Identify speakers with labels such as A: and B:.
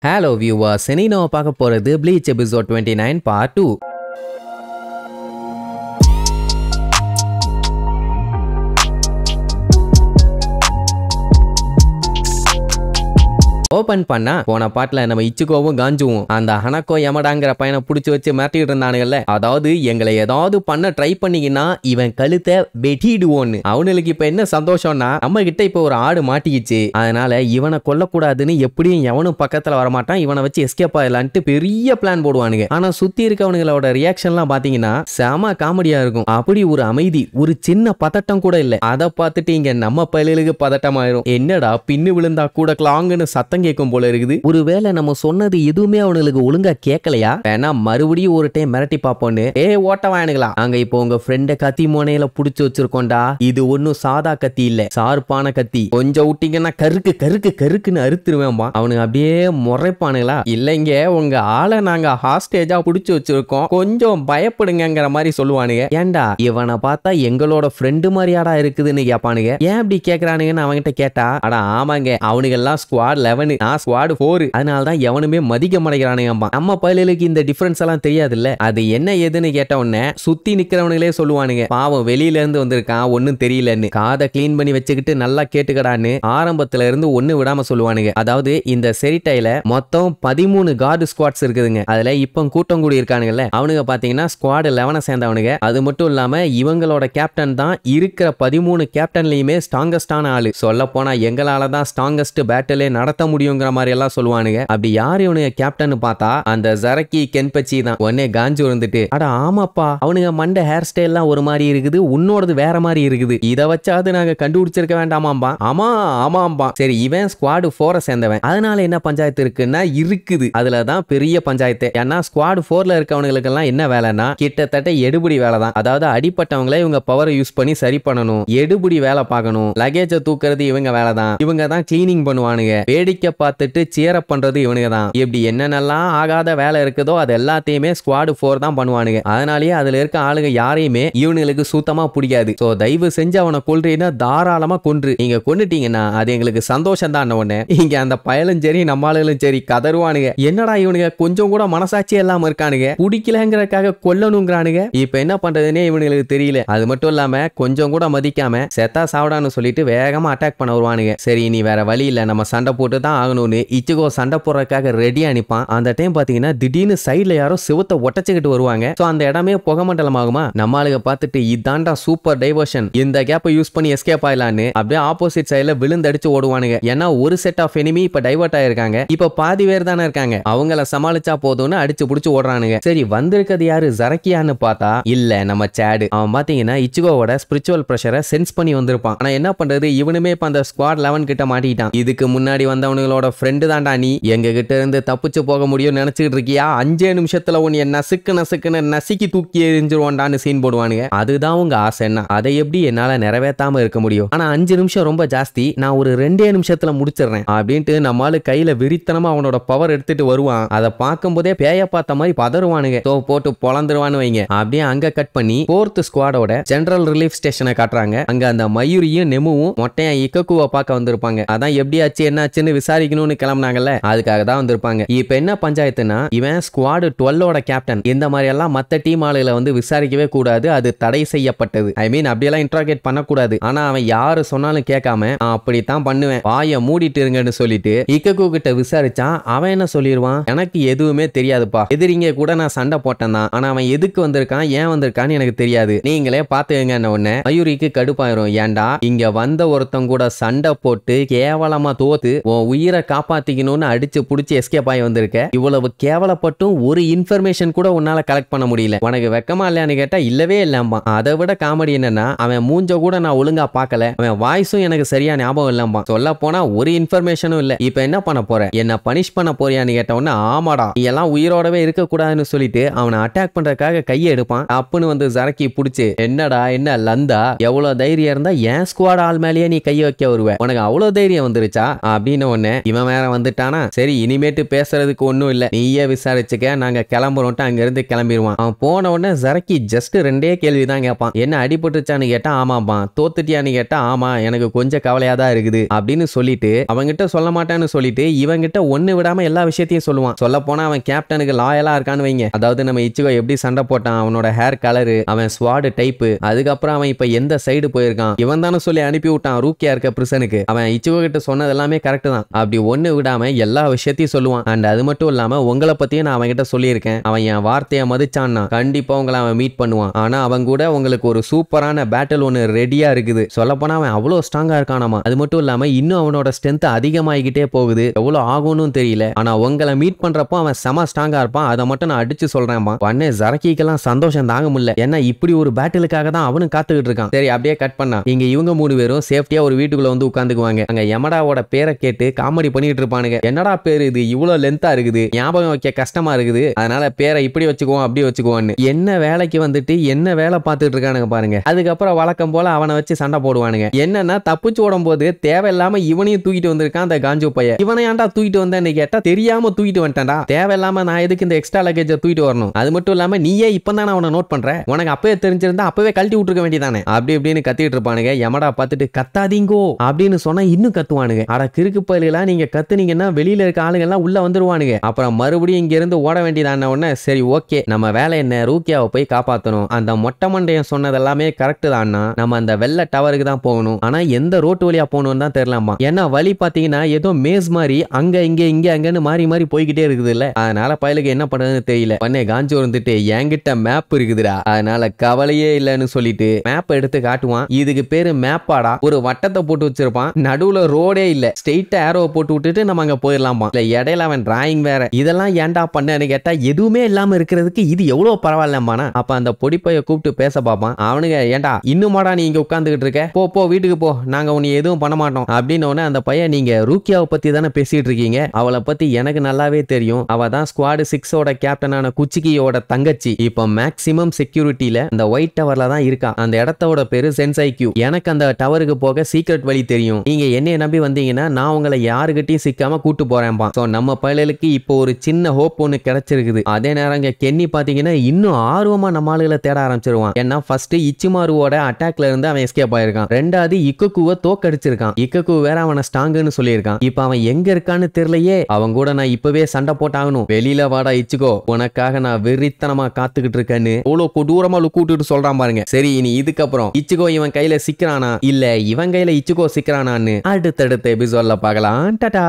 A: Hello viewers, இன்னைக்கு நம்ம பார்க்க போறது Bleach episode 29 part 2. ஓபன் பண்ணா போன பாட்டுல நம்ம இச்சுகோவும் காஞ்சுவும் அந்த ஹனக்கோ யமடாங்கிற பையனை புடிச்சு வச்சு மிரட்டிட்டு இருந்தானுங்கல்ல. அதாவது எங்களை ஏதாவது பண்ண ட்ரை பண்ணீங்கன்னா இவன் கழுத்தை வெட்டிடுவோன்னு. அவனுக்கு இப்ப என்ன சந்தோஷம்னா நம்ம கிட்ட இப்ப ஒரு ஆடு மாட்டிக்கிச்சு, அதனால இவனை கொல்லக்கூடாதுன்னு எப்படியும் எவனும் பக்கத்துல வரமாட்டான், இவனை வச்சு எஸ்கேப் ஆகலான்ட்டு பெரிய பிளான் போடுவானுங்க. ஆனா சுத்தி இருக்கவனுங்களோட ரியாக்ஷன்லாம் பாத்தீங்கன்னா செம காமெடியா இருக்கும். அப்படி ஒரு அமைதி, ஒரு சின்ன பதட்டம் கூட இல்ல. அதை பார்த்துட்டு இங்க நம்ம பயிலுக்கு பதட்டமாயிரும். என்னடா பின்னு விழுந்தா கூட கிளாங்குன்னு சத்தம் கேட்கும் போல இருக்குது. ஒருவேளை நம்ம சொன்னது எதுவுமே அவனுக்கு ஒழுங்கா கேட்கலையா, வேணா மறுபடியும் ஒரு டைம் மிரட்டி பாப்போன்னு. ஓட்ட வாயனுங்களா, அங்க இப்போ உங்க ஃப்ரெண்ட கத்தி மோனையில புடிச்சு வச்சிருக்கோண்டா. இது ஒன்னும் சாதா கத்தி இல்ல, சார்பான கத்தி. கொஞ்சம் விட்டீங்கன்னா கருக்கு கருக்கு கருக்குன்னு அறுத்துருவேன்பா. அவனுக்கு அப்படியே முறைப்பானுங்களா, இல்லைங்க உங்க ஆளை நாங்க ஹாஸ்டேஜா புடிச்சு வச்சிருக்கோம், கொஞ்சம் பயப்படுங்கிற மாதிரி சொல்லுவானுங்க. ஏண்டா இவனை பார்த்தா எங்களோட ஃப்ரெண்டு மாதிரியாடா இருக்குதுன்னு கேட்பானுங்க. ஏன் அப்படி கேட்கறானுங்கன்னு அவன்கிட்ட கேட்டா, அடா ஆமாங்க அவனுங்கெல்லாம் ஸ்குவாட் 11, நான் ஸ்குவாட் 4, அதனால தான் எவனுமே மதிக்க மாட்டேங்கிறானுங்க. நம்ம பயிலுக்கு இந்த டிஃபரன்ஸ் எல்லாம் தெரியாது இல்ல. அது என்ன ஏதுன்னு கேட்ட உடனே சுத்தி நிக்கிறவனுங்களே சொல்லுவானுங்க, பாவம் வெளியில இருந்து வந்திருக்கான் ஒன்னும் தெரியலன்னு. காதை கிளீன் பண்ணி வச்சுக்கிட்டு நல்லா கேட்டுக்கடான்னு ஆரம்பத்துல இருந்து ஒண்ணு விடாம சொல்லுவானுங்க. அதாவது இந்த செரிட்டைல மொத்தம் 13 கார்டு ஸ்குவாட்ஸ் இருக்குதுங்க. அதுல இப்ப கூட்டம் கூடி இருக்கானுங்கல்ல, அவனுங்க பாத்தீங்கன்னா ஸ்குவாட் 11 சேர்ந்தவனுங்க. அது மட்டும் இல்லாம இவங்களோட கேப்டன் தான் இருக்கிற 13 கேப்டன்லயுமே ஸ்ட்ராங்கஸ்டான ஆளு. சொல்ல போனா எங்களால தான் ஸ்ட்ராங்கஸ்ட் பேட்டிலே நடத்த முடியுங்கிற மாதிரி எல்லாம் சொல்லுவானுங்க. அப்படி யாரு இவனுங்க கேப்டன் பார்த்தா அந்த ஜரக்கி கென்பச்சி தான். உடனே காஞ்சு வந்துட்டு, அட ஆமாப்பா அவனுங்க மண்ட ஹேர் ஸ்டைல் எல்லாம் ஒரு மாதிரி இருக்குது, உன்னோடது வேற மாதிரி இருக்குது, இத வச்சாது நாங்க கண்டுபிடிச்சிருக்க வேண்டாமாம்பா. ஆமா ஆமாம்பா. சரி இவன் ஸ்குவாட் 4 சேர்ந்தவன், அதனால என்ன பஞ்சாயத்து இருக்குன்னா இருக்குது. அதுலதான் பெரிய பஞ்சாயத்து. ஏன்னா ஸ்குவாட் 4ல இருக்கவனுங்களுக்கு எல்லாம் என்ன வேலைன்னா கிட்டத்தட்ட எடுபடி வேலை தான். அதாவது அடிப்பட்டவங்களே இவங்க பவரை யூஸ் பண்ணி சரி பண்ணணும், எடுபடி வேலை பார்க்கணும், லகேஜ தூக்குறது இவங்க வேலை தான், இவங்க தான் கிளீனிங் பண்ணுவானுங்க, வேடிக்கை பார்த்துட்டு சேரப் பண்றது இவனுங்க தான். இப்படி என்னென்னலாம் ஆகாத வேலை இருக்குதோ அது எல்லாத்தையுமே ஸ்குவாட் 4 தான் பண்ணுவானுங்க. அதனாலேயே அதுல இருக்க ஆளுங்க யாரையுமே இவனுங்களுக்கு சுத்தமா பிடிக்காது. சோ தயவு செஞ்சு அவனை கொல்றீன்னா தாராளமா கொன்று, நீங்க கொன்னுட்டீங்கன்னா அது எங்களுக்கு சந்தோஷம் தான். உடனே இங்க அந்த பயலும் சரி நம்ம ஆளுகளும் சரி கதறுவானுங்க, என்னடா இவனுங்க கொஞ்சம் கூட மனசாட்சி எல்லாம் இருக்கானுங்க, பிடிக்கலங்கிறதுக்காக கொல்லணுங்கிறானுங்க. இப்ப என்ன பண்றதுன்னே இவனுங்களுக்கு தெரியல. அது மட்டும் இல்லாம கொஞ்சம் கூட மதிக்காம செத்தா சாவடான்னு சொல்லிட்டு வேகமா அட்டாக் பண்ண வருவானுங்க. சரி நீ வேற வழி இல்ல, நம்ம சண்டை போட்டு தான் ஆகணும்னு இச்சுகோ சண்டை போடுறதுக்காக ரெடி அனுப்பான். அந்த டைம் பாத்தீங்கன்னா திடீர்னு சைடுல யாரோ சிவத்தை ஒட்டச்சுக்கிட்டு வருவாங்க. சோ அந்த இடமே புகமண்டலம் ஆகுமா. நம்ம ஆளுங்க பார்த்துட்டு இதாண்டா சூப்பர் டைவர்ஷன், இந்த கேப்பை யூஸ் பண்ணி எஸ்கேப் ஆயிலான்னு அப்படியே ஆப்போசிட் சைடுல விழுந்தடிச்சு ஓடுவானுங்க. ஏன்னா ஒரு செட் ஆஃப் எனிமி இப்ப டைவர்ட் ஆயிருக்காங்க, இப்ப பாதி பேர் தானே இருக்காங்க, அவங்கள சமாளிச்சா போதும்னு அடிச்சு புடிச்சு ஓடுறானுங்க. சரி வந்திருக்கிறது யாரு ஜரக்கியான்னு பார்த்தா இல்ல நம்ம சேடு. அவன் பாத்தீங்கன்னா இச்சுகோவோட ஸ்பிரிச்சுவல் பிரஷரை சென்ஸ் பண்ணி வந்திருப்பான். ஆனா என்ன பண்றது, இவனுமே இப்ப அந்த ஸ்குவாட் 11 கிட்ட மாட்டிட்டான். இதுக்கு முன்னாடி வந்தவனுங்களோட ஃப்ரெண்டு தான்டா நீ, எங்க கிட்ட இருந்து தப்பிச்சு போக முடியும் நினைச்சிட்டு இருக்கியா, 5 நிமிஷத்துல உன்னை நசுக்குன்னு நசுக்கி தூக்கி எரிஞ்சிருவான்டான்னு சீன் போடுவானுங்க. அதுதான் உங்க ஆசைன்னா அதை எப்படி என்னால நிறைவேற்றாம இருக்க முடியும், ஆனா 5 நிமிஷம் ரொம்ப ஜாஸ்தி, நான் ஒரு 2 நிமிஷத்துல முடிச்சிடுறேன் அப்படின்ட்டு நம்மால கையில விரித்தனமா அவனோட பவர் எடுத்துட்டு வருவான். அதை பார்க்கும் போதே பேய பார்த்த மாதிரி பதறுவானுங்க, தோ போட்டு பொழந்துருவான்னு வைங்க. அப்படியே அங்க கட் பண்ணி 4th ஸ்குவாடோட ஜெனரல் ரிலீஃப் ஸ்டேஷனை காட்டுறாங்க. அங்க அந்த மயூரியும் நெமுவும் மொட்டையா இக்கக்குவை பார்க்க வந்திருப்பாங்க. அதான் எப்படி ஆச்சு என்னாச்சுன்னு விசாரிக்கணும்னு கிளம்புனாங்கல்ல, அதுக்காக தான் வந்திருப்பாங்க. இப்ப என்ன பஞ்சாயத்துனா இவன் ஸ்குவாட் 12ஓட கேப்டன், இந்த மாதிரி எல்லாம் மத்த டீம் ஆளுகளை வந்து விசாரிக்கவே கூடாது, அது தடை செய்யப்பட்டது. ஐ மீன் அப்படியெல்லாம் இன்ட்ராகேட் பண்ணக்கூடாது. ஆனா அவன் யாரு சொன்னாலும் கேட்காம அப்படித்தான் பண்ணுவேன், வாயை மூடிட்டு இருங்கன்னு சொல்லிட்டு இக்கக்கு கிட்ட விசாரிச்சான். அவன் என்ன சொல்லிடுவான், எனக்கு எதுவுமே தெரியாதுப்பா, எதிரிங்க கூட நான் சண்டை போட்டேன் தான், ஆனா அவன் எதுக்கு வந்திருக்கான் ஏன் வந்திருக்கான்னு எனக்கு தெரியாது, நீங்களே பாத்துங்க. உடனே மயூரிக்கு கடுப்பாயிரும், ஏண்டா இங்க வந்த ஒருத்தன் கூட சண்டை போட்டு கேவலமா தோத்து உன் உயிரை காப்பாத்திக்கணும்னு அடிச்சு புடிச்சு எஸ்கேப் ஆகி வந்திருக்க, இவ்வளவு கேவலப்பட்டும் ஒரு இன்ஃபர்மேஷன் கூட உன்னால கலெக்ட் பண்ண முடியல, உனக்கு வெக்கமா இல்லையான்னு கேட்டா இல்லவே இல்லம்பா. அதை விட காமெடி என்னன்னா அவன் மூஞ்ச கூட நான் ஒழுங்கா பார்க்கல, அவன் வாய்ஸும் எனக்கு சரியா ஞாபகம் இல்லம்பா, சொல்ல போனா ஒரு இன்ஃபர்மேஷனும் இல்ல, இப்ப என்ன பண்ண போற, என்ன பனிஷ் பண்ண போறியான்னு கேட்டவொன்னு ஆமாடா நீ எல்லாம் உயிரோடவே இருக்க கூடாதுன்னு சொல்லிட்டு அவனை அட்டாக் பண்றதுக்காக கையை எடுப்பான். அப்புன்னு வந்து ஜரக்கி புடிச்சு, என்னடா என்ன லந்தா, எவ்வளவு தைரியம் இருந்தா என் ஸ்குவாட் ஆள் மேலேயே நீ கையை வைக்க வருவ, உனக்கு அவ்வளவு தைரியம் வந்துருச்சா அப்படின்னு ஒண்ணு உடனே இவன் வேற வந்துட்டானா, சரி இனிமேட்டு பேசுறதுக்கு ஒண்ணும் இல்ல, நீயே விசாரிச்சுக்க, நாங்க கிளம்புறோம்ட்டு அங்க இருந்து கிளம்பிடுவான். அவன் போன உடனே ஜரக்கி ஜஸ்ட் 2 கேள்விதான் கேட்பான். என்ன அடிபட்டுச்சான்னு கேட்டா ஆமாப்பா, தோத்துட்டியான்னு கேட்டா ஆமா, எனக்கு கொஞ்சம் கவலையா தான் இருக்குது அப்படின்னு சொல்லிட்டு அவங்கிட்ட சொல்ல மாட்டான்னு சொல்லிட்டு இவங்கிட்ட ஒண்ணு விடாம எல்லா விஷயத்தையும் சொல்லுவான். சொல்ல போனா அவன் கேப்டனுக்கு லாயலா இருக்கான்னு வைங்க. அதாவது நம்ம இச்சிகோ எப்படி சண்டை போட்டான், அவனோட ஹேர் கலரு, அவன் ஸ்வாட் டைப்பு, அதுக்கப்புறம் அவன் இப்ப எந்த சைடு போயிருக்கான், இவன் தானே சொல்லி அனுப்பி விட்டான் ரூக்கியா இருக்க பிரிசனுக்கு. அவன் இச்சிகோ கிட்ட சொன்னது எல்லாமே கரெக்ட் தான். அப்படி ஒண்ணு விடாம எல்லா விஷயத்தையும் சொல்லுவான். அண்ட் அது மட்டும் இல்லாம உங்களை பத்தியும் நான் அவன்கிட்ட சொல்லியிருக்கேன், அவன் என் வார்த்தையை மதிச்சான்னா கண்டிப்பா உங்களை அவன் மீட் பண்ணுவான். ஆனா அவன் கூட உங்களுக்கு ஒரு சூப்பரான பேட்டில் ஒன்னு ரெடியா இருக்குது. சொல்ல போனா அவன் அவ்வளவு ஸ்ட்ராங்கா இருக்கானாமா. அது மட்டும் இல்லாம இன்னும் அவனோட ஸ்ட்ரென்த் அதிகமாகிக்கிட்டே போகுது. எவ்வளவு ஆகும்னு தெரியல. ஆனா உங்களை மீட் பண்றப்போ அவன் செம ஸ்ட்ராங்கா இருப்பான். அதை மட்டும் நான் அடிச்சு சொல்றேன்ப்பா. பண்ணே ஜரக்கிக்கெல்லாம் சந்தோஷம் தாங்க முடியல. ஏன்னா இப்படி ஒரு பேட்டிலுக்காக தான் அவனும் காத்துக்கிட்டு இருக்கான். சரி அப்படியே கட் பண்ணா இங்க இவங்க 3 பேரும் சேஃப்டியா ஒரு வீட்டுக்குள்ள வந்து உட்காந்துக்குவாங்க. அங்க யமடாவோட பேரை கேட்டு காமெடி பண்ணிட்டு இருப்பானுங்க. என்னடா பேரு இது இவ்வளவு லென்த்தா இருக்குது, ஞாபகம் வைக்க கஷ்டமா இருக்குது, அதனால பேரை இப்படி வச்சுக்குவோம் அப்படி வச்சுக்குவோன்னு என்ன வேலைக்கு வந்துட்டு என்ன வேலை பார்த்துட்டு இருக்கானுங்க பாருங்க. அதுக்கப்புறம் வழக்கம் போல அவனை வச்சு சண்டை போடுவானுங்க. என்னன்னா தப்பிச்சு ஓடும் போது தேவையில்லாம இவனையும் தூக்கிட்டு வந்திருக்கான் அந்த காஞ்சு பைய. இவனை ஏன்டா தூக்கிட்டு வந்தேன்னு கேட்டா தெரியாம தூக்கிட்டு வந்துட்டான்டா. தேவையில்லாம நான் எதுக்கு இந்த எக்ஸ்ட்ரா லக்கேஜை தூக்கிட்டு வரணும். அது மட்டும் இல்லாம நீயே இப்பதானே அவனை நோட் பண்ற, உனக்கு அப்பவே தெரிஞ்சிருந்தா அப்பவே கழட்டி விட்டுருக்க வேண்டியதானே அப்படி இப்படின்னு கத்திட்டு இருப்பானுங்க. யமடா பார்த்துட்டு கத்தாதீங்கோ அப்படின்னு சொன்னா இன்னும் கத்துவானுங்க. அட கிறுக்கு பயிலா நீங்க கத்துனீங்கன்னா வெளியில இருக்க ஆளுங்க எல்லாம் உள்ள வந்துருவானுங்க. அப்புறம் மறுபடியும் இங்க இருந்து ஓட வேண்டியதான உடனே சரி ஓகே நம்ம வேலை என்ன, ரூக்கியாவை போய் காப்பாத்தணும். அந்த மொட்டை மண்டையன் சொன்னது எல்லாமே கரெக்ட் தான்னா, நம்ம அந்த வெள்ள டவருக்கு தான் போகணும். ஆனா எந்த ரோட்டு வழியா போகணும்னு தான் தெரியலாமா. ஏன்னா வழி பாத்தீங்கன்னா ஏதோ மேஸ் மாதிரி அங்க இங்க அங்கன்னு மாறி மாறி போய்கிட்டே இருக்குது இல்ல. அதனால பயலுக்கு என்ன பண்றதுன்னு தெரியல. பண்ணே காஞ்சு வந்துட்டு என்கிட்ட மேப் இருக்குதுடா, அதனால கவலையே இல்லைன்னு சொல்லிட்டு மேப் எடுத்து காட்டுவான். இதுக்கு பேரு மேப்பாடா, ஒரு வட்டத்தை போட்டு வச்சிருப்பான், நடுவுல ரோடே இல்ல, ஸ்ட்ரெயிட்டா ஏரோ போட்டு விட்டுட்டு நம்ம அங்க போயிடலாமா. இல்ல இடையில அவன் டிராயிங் வேற. இதெல்லாம் ஏன்டா பண்ணேன்னு கேட்டா எதுவுமே இல்லாம இருக்கிறதுக்கு இது எவ்வளவு பரவாயில்லம்மானா. அப்ப அந்த பொடிப்பைய கூப்பிட்டு பேச பாப்பான். அவனுங்க ஏன்டா இன்னுமாடா நீ இங்க உட்கார்ந்துகிட்டு இருக்க, போ போ வீட்டுக்கு போ, நாங்க உன்னை எதுவும் பண்ண மாட்டோம் அப்படின்னு அந்த பையன் நீங்க ரூக்கியாவை பத்தி தானே பேசிட்டு இருக்கீங்க, அவளை பத்தி எனக்கு நல்லாவே தெரியும், அவ தான் ஸ்குவாட் 6ஓட கேப்டனான குச்சிகியோட தங்கச்சி. இப்ப மேக்ஸிமம் செக்யூரிட்டில அந்த ஒயிட் டவர்ல தான் இருக்கா. அந்த இடத்தோட பேரு சென்சைக்யூ. எனக்கு அந்த டவருக்கு போக சீக்ரெட் வழி தெரியும். நீங்க என்னைய நம்பி வந்தீங்கன்னா நான் உங்களை யாருகிட்டையும் சிக்காம கூட்டு போறேன்பா. சோ நம்ம பயலுக்கு இப்போ ஒரு சின்ன ஹோப் ஒன்னு கிடைச்சிருக்குது. அதே நேரம் கென்னி பாத்தீங்கன்னா இன்னும் ஆர்வமா நம்ம ஆளுகளை தேட ஆரம்பிச்சிருவான். ஏன்னா ஃபர்ஸ்ட் இச்சிமாருவோட அட்டாக்ல இருந்து அவன் எஸ்கேப் ஆயிருக்கான். ரெண்டாவது இக்கக்குவை தோக்கடிச்சிருக்கான். இக்கக்கு வேற அவனை ஸ்ட்ராங்குன்னு சொல்லியிருக்கான். இப்ப அவன் எங்க இருக்கான்னு தெரியலையே. அவன் கூட நான் இப்பவே சண்டை போட்டாகணும். வெளியில வாடா இச்சிகோ, உனக்காக நான் வெறித்தனமா காத்துக்கிட்டு இருக்கேன்னு அவ்வளவு கொடூரமா கூட்டிட்டு சொல்றான் பாருங்க. சரி இனி இதுக்கப்புறம் இச்சிகோ இவன் கையில சிக்கிறானா இல்ல இவன் கையில இச்சிகோ சிக்கிறானான்னு அடுத்தடுத்த எபிசோட்ல பார்க்கலாம். டாடா.